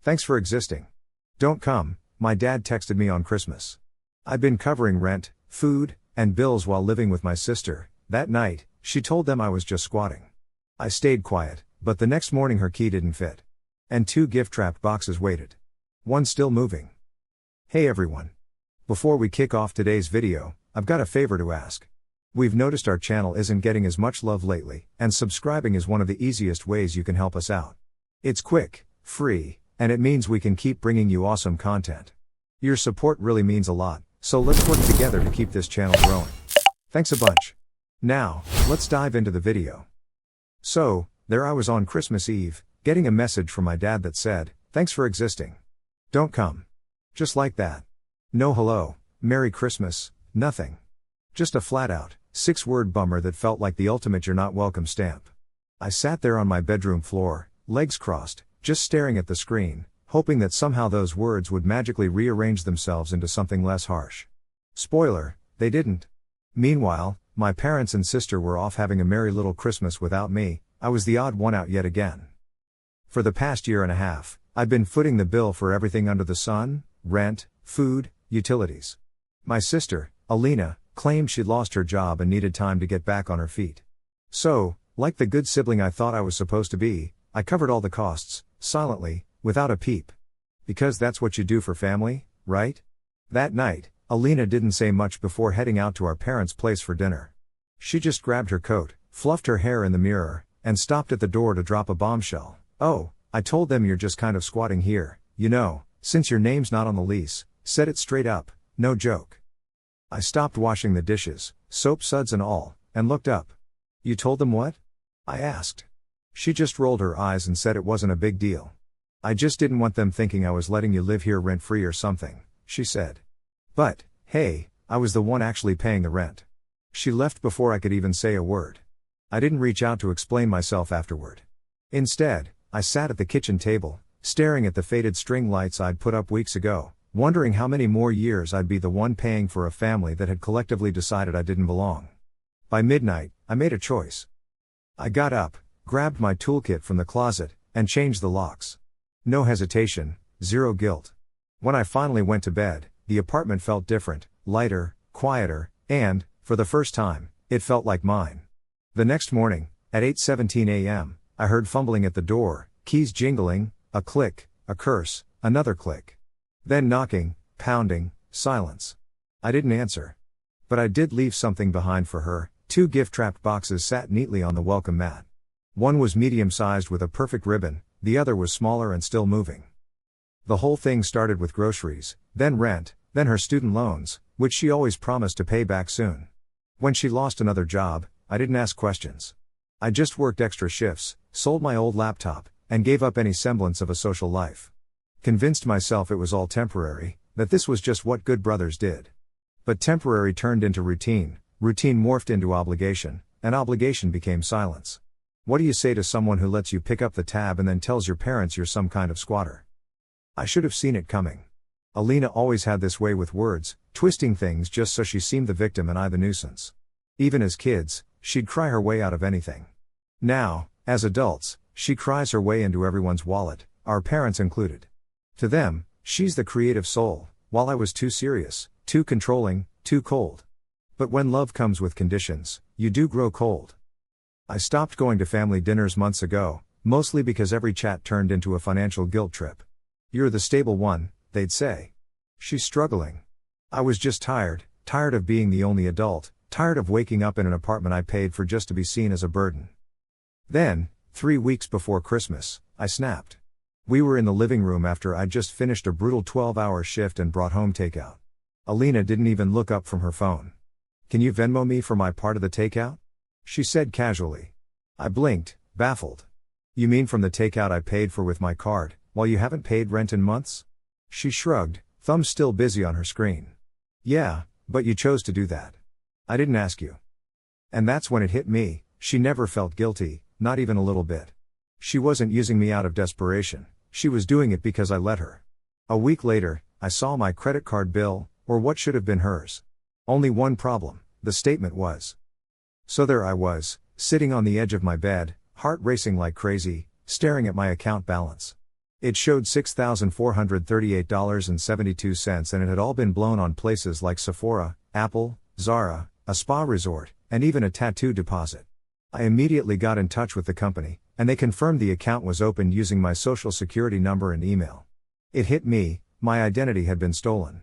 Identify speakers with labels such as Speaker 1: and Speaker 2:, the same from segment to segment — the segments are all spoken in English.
Speaker 1: Thanks for existing. Don't come, my dad texted me on Christmas. I'd been covering rent, food, and bills while living with my sister. That night, she told them I was just squatting. I stayed quiet, but the next morning her key didn't fit. And 2 gift-wrapped boxes waited. One still moving. Hey everyone. Before we kick off today's video, I've got a favor to ask. We've noticed our channel isn't getting as much love lately, and subscribing is one of the easiest ways you can help us out. It's quick, free, and it means we can keep bringing you awesome content. Your support really means a lot, so let's work together to keep this channel growing. Thanks a bunch. Now, let's dive into the video. So, there I was on Christmas Eve, getting a message from my dad that said, "Thanks for existing. Don't come." Just like that. No hello, Merry Christmas, nothing. Just a flat-out, 6-word bummer that felt like the ultimate "you're not welcome" stamp. I sat there on my bedroom floor, legs crossed, just staring at the screen, hoping that somehow those words would magically rearrange themselves into something less harsh. Spoiler, they didn't. Meanwhile, my parents and sister were off having a merry little Christmas without me. I was the odd one out yet again. For the past year and a half, I've been footing the bill for everything under the sun: rent, food, utilities. My sister, Alina, claimed she'd lost her job and needed time to get back on her feet. So, like the good sibling I thought I was supposed to be, I covered all the costs, silently, without a peep. Because that's what you do for family, right? That night, Alina didn't say much before heading out to our parents' place for dinner. She just grabbed her coat, fluffed her hair in the mirror, and stopped at the door to drop a bombshell. "Oh, I told them you're just kind of squatting here, you know, since your name's not on the lease." Said it straight up, no joke. I stopped washing the dishes, soap suds and all, and looked up. "You told them what?" I asked. She just rolled her eyes and said it wasn't a big deal. "I just didn't want them thinking I was letting you live here rent-free or something," she said. "But, hey, I was the one actually paying the rent." She left before I could even say a word. I didn't reach out to explain myself afterward. Instead, I sat at the kitchen table, staring at the faded string lights I'd put up weeks ago, wondering how many more years I'd be the one paying for a family that had collectively decided I didn't belong. By midnight, I made a choice. I got up, grabbed my toolkit from the closet, and changed the locks. No hesitation, zero guilt. When I finally went to bed, the apartment felt different, lighter, quieter, and, for the first time, it felt like mine. The next morning, at 8:17 a.m., I heard fumbling at the door, keys jingling, a click, a curse, another click. Then knocking, pounding, silence. I didn't answer. But I did leave something behind for her. 2 gift-wrapped boxes sat neatly on the welcome mat. One was medium-sized with a perfect ribbon, the other was smaller and still moving. The whole thing started with groceries, then rent, then her student loans, which she always promised to pay back soon. When she lost another job, I didn't ask questions. I just worked extra shifts, sold my old laptop, and gave up any semblance of a social life. Convinced myself it was all temporary, that this was just what good brothers did. But temporary turned into routine, routine morphed into obligation, and obligation became silence. What do you say to someone who lets you pick up the tab and then tells your parents you're some kind of squatter? I should have seen it coming. Alina always had this way with words, twisting things just so she seemed the victim and I the nuisance. Even as kids, she'd cry her way out of anything. Now, as adults, she cries her way into everyone's wallet, our parents included. To them, she's the creative soul, while I was too serious, too controlling, too cold. But when love comes with conditions, you do grow cold. I stopped going to family dinners months ago, mostly because every chat turned into a financial guilt trip. "You're the stable one," they'd say. "She's struggling." I was just tired of being the only adult, tired of waking up in an apartment I paid for just to be seen as a burden. Then, 3 weeks before Christmas, I snapped. We were in the living room after I'd just finished a brutal 12-hour shift and brought home takeout. Alina didn't even look up from her phone. "Can you Venmo me for my part of the takeout?" she said casually. I blinked, baffled. "You mean from the takeout I paid for with my card, while you haven't paid rent in months?" She shrugged, thumbs still busy on her screen. "Yeah, but you chose to do that. I didn't ask you." And that's when it hit me, she never felt guilty, not even a little bit. She wasn't using me out of desperation, she was doing it because I let her. A week later, I saw my credit card bill, or what should have been hers. Only one problem, the statement was. So there I was, sitting on the edge of my bed, heart racing like crazy, staring at my account balance. It showed $6,438.72 and it had all been blown on places like Sephora, Apple, Zara, a spa resort, and even a tattoo deposit. I immediately got in touch with the company, and they confirmed the account was opened using my social security number and email. It hit me, my identity had been stolen.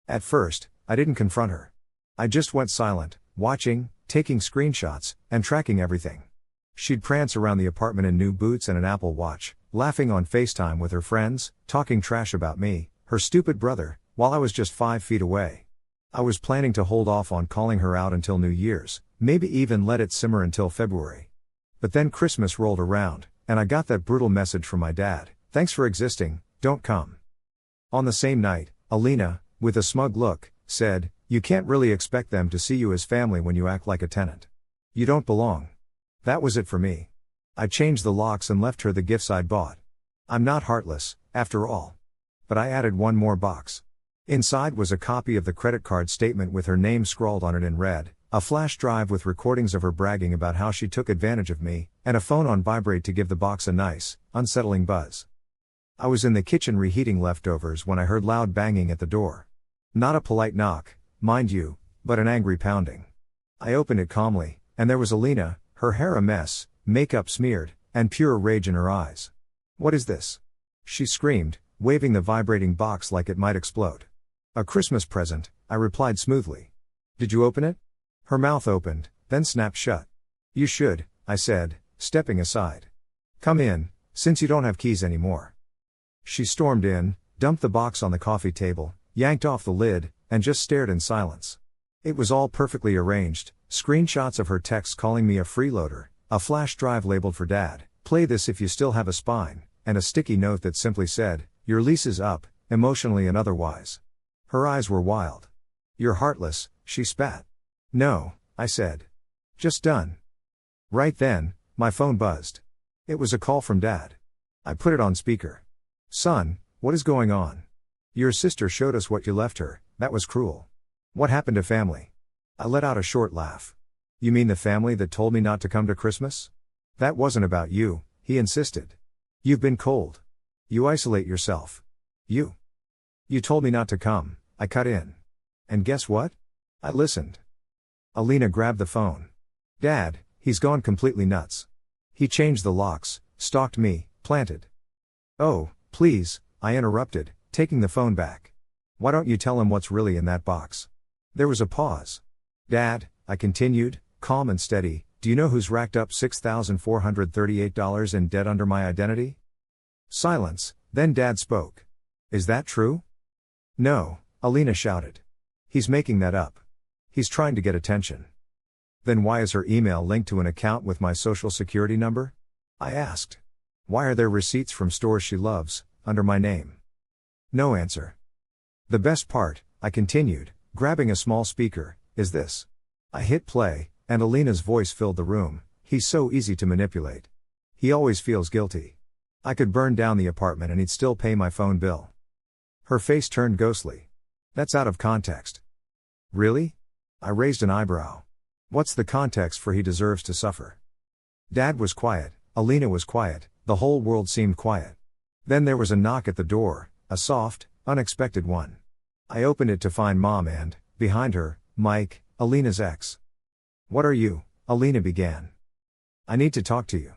Speaker 1: At first, I didn't confront her. I just went silent, watching, taking screenshots, and tracking everything. She'd prance around the apartment in new boots and an Apple Watch, laughing on FaceTime with her friends, talking trash about me, her stupid brother, while I was just 5 feet away. I was planning to hold off on calling her out until New Year's, maybe even let it simmer until February. But then Christmas rolled around, and I got that brutal message from my dad: "Thanks for existing, don't come." On the same night, Alina, with a smug look, said, "You can't really expect them to see you as family when you act like a tenant. You don't belong." That was it for me. I changed the locks and left her the gifts I'd bought. I'm not heartless, after all. But I added one more box. Inside was a copy of the credit card statement with her name scrawled on it in red, a flash drive with recordings of her bragging about how she took advantage of me, and a phone on vibrate to give the box a nice, unsettling buzz. I was in the kitchen reheating leftovers when I heard loud banging at the door. Not a polite knock, mind you, but an angry pounding. I opened it calmly, and there was Alina, her hair a mess, makeup smeared, and pure rage in her eyes. "What is this?" she screamed, waving the vibrating box like it might explode. "A Christmas present," I replied smoothly. "Did you open it?" Her mouth opened, then snapped shut. "You should," I said, stepping aside. "Come in, since you don't have keys anymore." She stormed in, dumped the box on the coffee table, yanked off the lid, and just stared in silence. It was all perfectly arranged: screenshots of her texts calling me a freeloader, a flash drive labeled for Dad, "Play this if you still have a spine," and a sticky note that simply said, "Your lease is up, emotionally and otherwise." Her eyes were wild. "You're heartless," she spat. "No," I said. "Just done." Right then, my phone buzzed. It was a call from Dad. I put it on speaker. "Son, what is going on? Your sister showed us what you left her, that was cruel. What happened to family?" I let out a short laugh. "You mean the family that told me not to come to Christmas? That wasn't about you," he insisted. "You've been cold. You isolate yourself. You told me not to come," I cut in. "And guess what? I listened." Alina grabbed the phone. "Dad, he's gone completely nuts. He changed the locks, stalked me, planted." "Oh, please," I interrupted, taking the phone back. "Why don't you tell him what's really in that box?" There was a pause. "Dad," I continued, calm and steady, "do you know who's racked up $6,438 in debt under my identity?" Silence, then Dad spoke. "Is that true?" "No," Alina shouted. "He's making that up. He's trying to get attention." "Then why is her email linked to an account with my social security number?" I asked. "Why are there receipts from stores she loves, under my name?" No answer. "The best part," I continued, grabbing a small speaker, "is this." I hit play, and Alina's voice filled the room. "He's so easy to manipulate. He always feels guilty. I could burn down the apartment and he'd still pay my phone bill." Her face turned ghostly. "That's out of context." "Really?" I raised an eyebrow. "What's the context for he deserves to suffer?" Dad was quiet, Alina was quiet, the whole world seemed quiet. Then there was a knock at the door, a soft, unexpected one. I opened it to find Mom and, behind her, Mike, Alina's ex. "What are you?" Alina began. "I need to talk to you."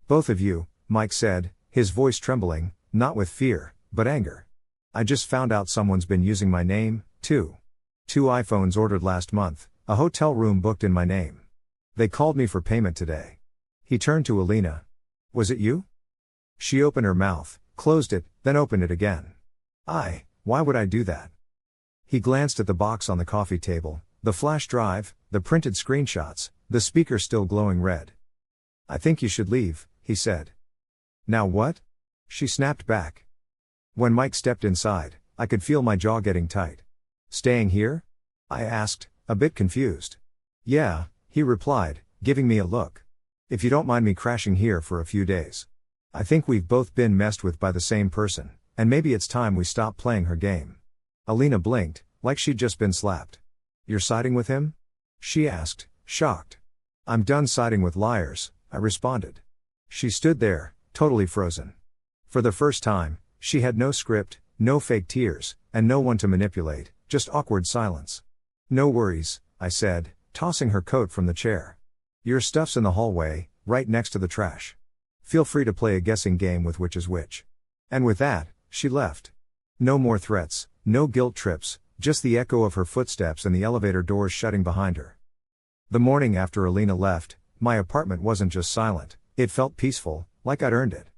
Speaker 1: "Both of you," Mike said, his voice trembling, not with fear, but anger. "I just found out someone's been using my name, too. 2 iPhones ordered last month, a hotel room booked in my name. They called me for payment today." He turned to Alina. "Was it you?" She opened her mouth, closed it, then opened it again. Why would I do that?" He glanced at the box on the coffee table, the flash drive, the printed screenshots, the speaker still glowing red. "I think you should leave," he said. "Now what?" She snapped back. When Mike stepped inside, I could feel my jaw getting tight. "Staying here?" I asked, a bit confused. "Yeah," he replied, giving me a look. "If you don't mind me crashing here for a few days. I think we've both been messed with by the same person, and maybe it's time we stop playing her game." Alina blinked, like she'd just been slapped. "You're siding with him?" she asked, shocked. "I'm done siding with liars," I responded. She stood there, totally frozen. For the first time, she had no script, no fake tears, and no one to manipulate, just awkward silence. "No worries," I said, tossing her coat from the chair. "Your stuff's in the hallway, right next to the trash. Feel free to play a guessing game with which is which." And with that, she left. No more threats, no guilt trips, just the echo of her footsteps and the elevator doors shutting behind her. The morning after Alina left, my apartment wasn't just silent, it felt peaceful, like I'd earned it.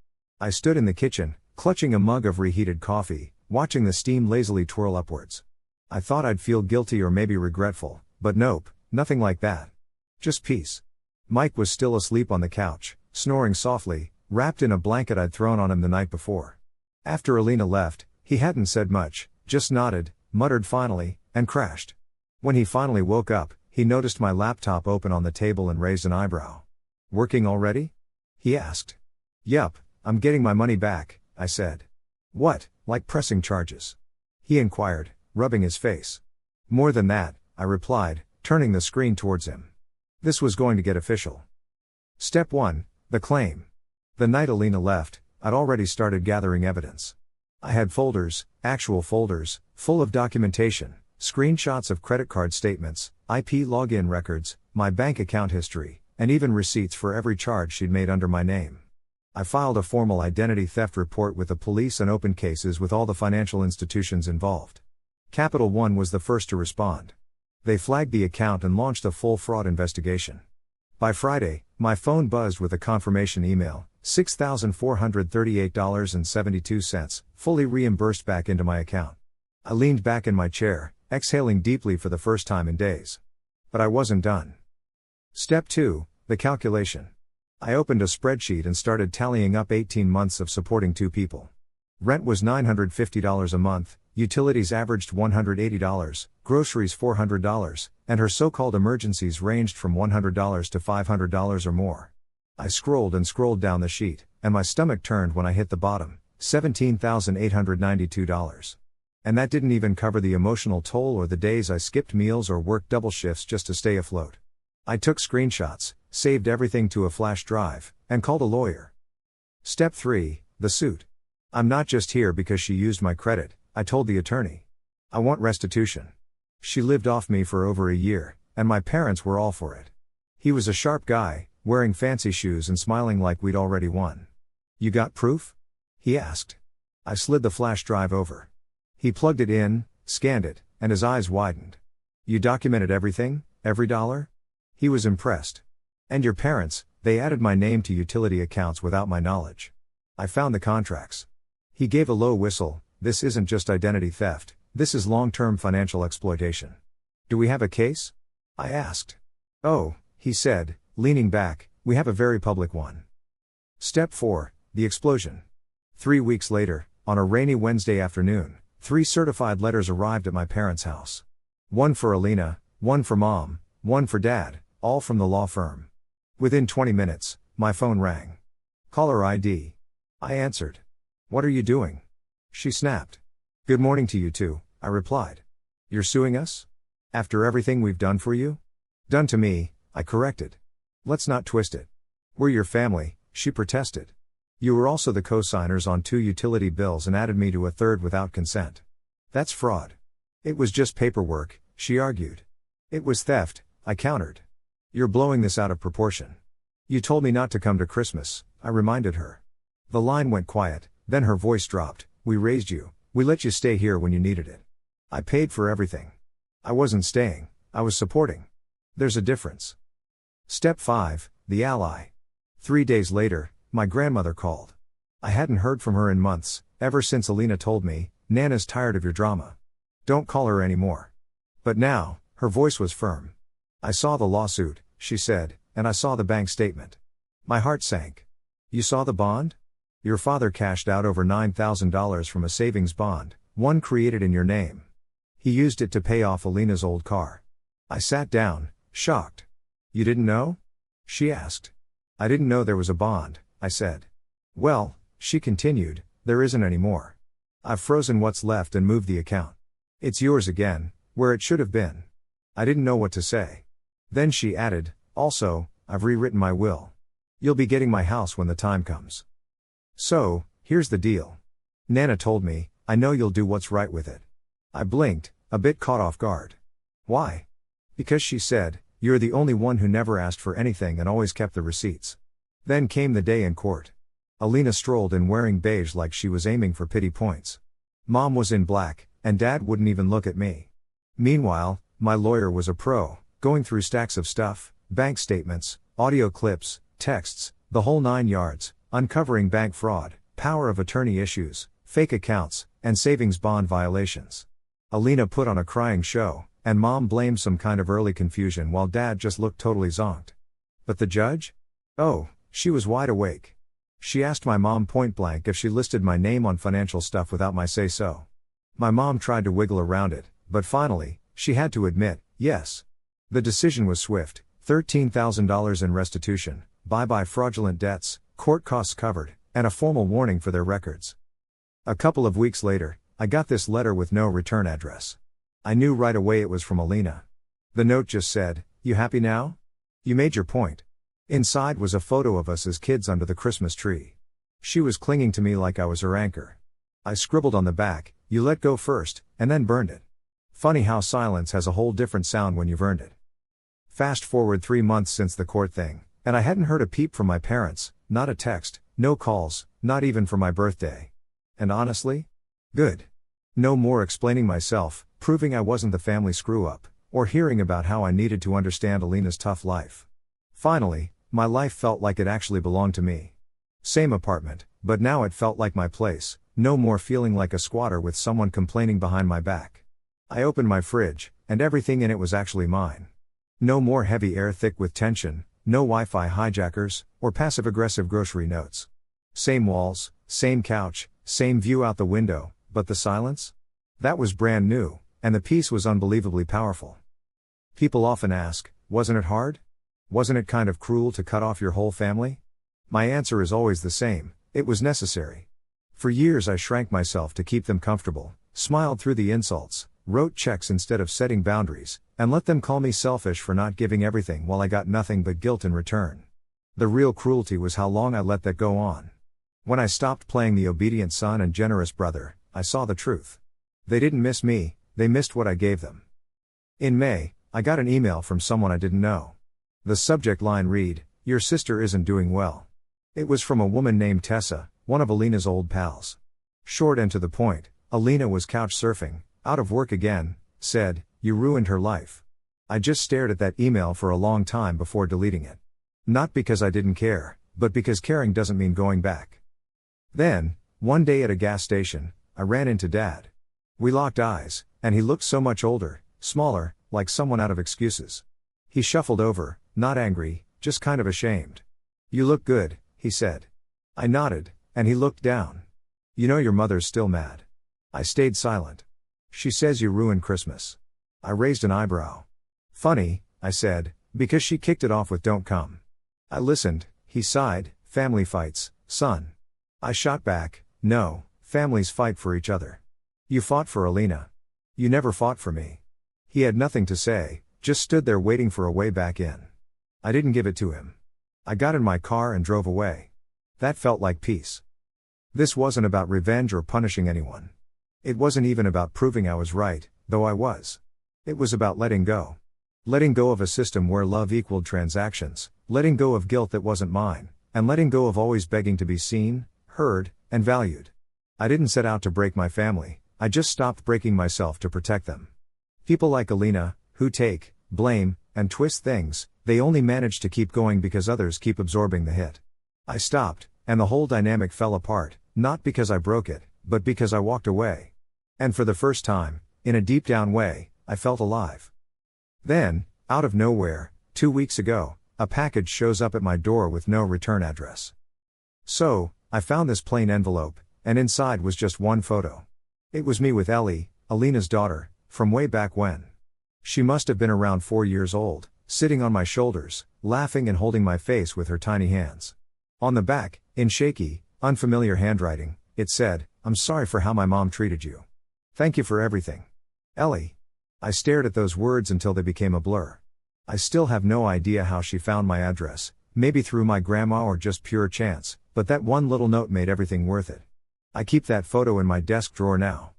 Speaker 1: I stood in the kitchen, clutching a mug of reheated coffee, watching the steam lazily twirl upwards. I thought I'd feel guilty or maybe regretful, but nope, nothing like that. Just peace. Mike was still asleep on the couch, snoring softly, wrapped in a blanket I'd thrown on him the night before. After Alina left, he hadn't said much, just nodded, muttered finally, and crashed. When he finally woke up, he noticed my laptop open on the table and raised an eyebrow. "Working already?" he asked. "Yup, I'm getting my money back," I said. "What, like pressing charges?" he inquired, rubbing his face. "More than that," I replied, turning the screen towards him. This was going to get official. Step 1, the claim. The night Alina left, I'd already started gathering evidence. I had folders, actual folders, full of documentation, screenshots of credit card statements, IP login records, my bank account history, and even receipts for every charge she'd made under my name. I filed a formal identity theft report with the police and opened cases with all the financial institutions involved. Capital One was the first to respond. They flagged the account and launched a full fraud investigation. By Friday, my phone buzzed with a confirmation email, $6,438.72, fully reimbursed back into my account. I leaned back in my chair, exhaling deeply for the first time in days. But I wasn't done. Step 2, the calculation. I opened a spreadsheet and started tallying up 18 months of supporting 2 people. Rent was $950 a month, utilities averaged $180, groceries $400, and her so-called emergencies ranged from $100 to $500 or more. I scrolled and scrolled down the sheet, and my stomach turned when I hit the bottom, $17,892. And that didn't even cover the emotional toll or the days I skipped meals or worked double shifts just to stay afloat. I took screenshots, saved everything to a flash drive, and called a lawyer. Step 3, the suit. "I'm not just here because she used my credit," I told the attorney. "I want restitution. She lived off me for over a year, and my parents were all for it." He was a sharp guy, wearing fancy shoes and smiling like we'd already won. "You got proof?" he asked. I slid the flash drive over. He plugged it in, scanned it, and his eyes widened. "You documented everything, every dollar?" He was impressed. "And your parents, they added my name to utility accounts without my knowledge." I found the contracts. He gave a low whistle. "This isn't just identity theft, this is long-term financial exploitation." "Do we have a case?" I asked. "Oh," he said, leaning back, "we have a very public one." Step 4, the explosion. 3 weeks later, on a rainy Wednesday afternoon, 3 certified letters arrived at my parents' house. One for Alina, one for Mom, one for Dad, all from the law firm. Within 20 minutes, my phone rang. "Caller ID." I answered. "What are you doing?" she snapped. "Good morning to you too," I replied. "You're suing us? After everything we've done for you?" "Done to me," I corrected. "Let's not twist it. We're your family," she protested. "You were also the co-signers on 2 utility bills and added me to a third without consent." "That's fraud." "It was just paperwork," she argued. "It was theft," I countered. "You're blowing this out of proportion." "You told me not to come to Christmas," I reminded her. The line went quiet, then her voice dropped. "We raised you, we let you stay here when you needed it. I paid for everything. I wasn't staying, I was supporting. There's a difference." Step 5, the ally. 3 days later, my grandmother called. I hadn't heard from her in months, ever since Alina told me, "Nana's tired of your drama. Don't call her anymore." But now, her voice was firm. "I saw the lawsuit," she said, "and I saw the bank statement." My heart sank. "You saw the bond? Your father cashed out over $9,000 from a savings bond, one created in your name. He used it to pay off Alina's old car." I sat down, shocked. "You didn't know?" she asked. "I didn't know there was a bond," I said. "Well," she continued, "there isn't any more. I've frozen what's left and moved the account. It's yours again, where it should have been." I didn't know what to say. Then she added, "Also, I've rewritten my will. You'll be getting my house when the time comes." So, Here's the deal. Nana told me, I know you'll do what's right with it. I blinked, a bit caught off guard. Why? Because she said, you're the only one who never asked for anything and always kept the receipts. Then came the day in court. Alina strolled in wearing beige like she was aiming for pity points. Mom was in black, and Dad wouldn't even look at me. Meanwhile, my lawyer was a pro, going through stacks of stuff, bank statements, audio clips, texts, the whole 9 yards, uncovering bank fraud, power of attorney issues, fake accounts, and savings bond violations. Alina put on a crying show, and Mom blamed some kind of early confusion while Dad just looked totally zonked. But the judge? Oh, she was wide awake. She asked my mom point blank if she listed my name on financial stuff without my say-so. My mom tried to wiggle around it, but finally, she had to admit, yes. The decision was swift, $13,000 in restitution, bye-bye fraudulent debts, court costs covered, and a formal warning for their records. A couple of weeks later, I got this letter with no return address. I knew right away it was from Alina. The note just said, "You happy now? You made your point." Inside was a photo of us as kids under the Christmas tree. She was clinging to me like I was her anchor. I scribbled on the back, "You let go first," and then burned it. Funny how silence has a whole different sound when you've earned it. Fast forward 3 months since the court thing, and I hadn't heard a peep from my parents, not a text, no calls, not even for my birthday. And honestly? Good. No more explaining myself, proving I wasn't the family screw-up, or hearing about how I needed to understand Alina's tough life. Finally, my life felt like it actually belonged to me. Same apartment, but now it felt like my place, no more feeling like a squatter with someone complaining behind my back. I opened my fridge, and everything in it was actually mine. No more heavy air thick with tension, no Wi-Fi hijackers, or passive-aggressive grocery notes. Same walls, same couch, same view out the window, but the silence? That was brand new, and the peace was unbelievably powerful. People often ask, wasn't it hard? Wasn't it kind of cruel to cut off your whole family? My answer is always the same, it was necessary. For years I shrank myself to keep them comfortable, smiled through the insults, wrote checks instead of setting boundaries, and let them call me selfish for not giving everything while I got nothing but guilt in return. The real cruelty was how long I let that go on. When I stopped playing the obedient son and generous brother, I saw the truth. They didn't miss me, they missed what I gave them. In May, I got an email from someone I didn't know. The subject line read, "Your sister isn't doing well." It was from a woman named Tessa, one of Alina's old pals. Short and to the point, Alina was couch surfing, out of work again, said, "You ruined her life." I just stared at that email for a long time before deleting it. Not because I didn't care, but because caring doesn't mean going back. Then, one day at a gas station, I ran into Dad. We locked eyes, and he looked so much older, smaller, like someone out of excuses. He shuffled over, not angry, just kind of ashamed. "You look good," he said. I nodded, and he looked down. "You know your mother's still mad." I stayed silent. "She says you ruined Christmas." I raised an eyebrow. "Funny," I said, "because she kicked it off with 'Don't come.'" I listened, he sighed, "Family fights, son." I shot back, "No, families fight for each other. You fought for Alina. You never fought for me." He had nothing to say, just stood there waiting for a way back in. I didn't give it to him. I got in my car and drove away. That felt like peace. This wasn't about revenge or punishing anyone. It wasn't even about proving I was right, though I was. It was about letting go. Letting go of a system where love equaled transactions, letting go of guilt that wasn't mine, and letting go of always begging to be seen, heard, and valued. I didn't set out to break my family, I just stopped breaking myself to protect them. People like Alina, who take, blame, and twist things, they only manage to keep going because others keep absorbing the hit. I stopped, and the whole dynamic fell apart, not because I broke it, but because I walked away. And for the first time, in a deep down way, I felt alive. Then, out of nowhere, 2 weeks ago, a package shows up at my door with no return address. So, I found this plain envelope, and inside was just one photo. It was me with Ellie, Alina's daughter, from way back when. She must have been around 4 years old, sitting on my shoulders, laughing and holding my face with her tiny hands. On the back, in shaky, unfamiliar handwriting, it said, "I'm sorry for how my mom treated you. Thank you for everything. Ellie." I stared at those words until they became a blur. I still have no idea how she found my address, maybe through my grandma or just pure chance, but that one little note made everything worth it. I keep that photo in my desk drawer now.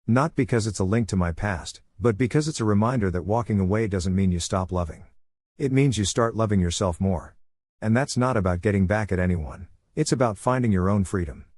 Speaker 1: Not because it's a link to my past, but because it's a reminder that walking away doesn't mean you stop loving. It means you start loving yourself more. And that's not about getting back at anyone, it's about finding your own freedom.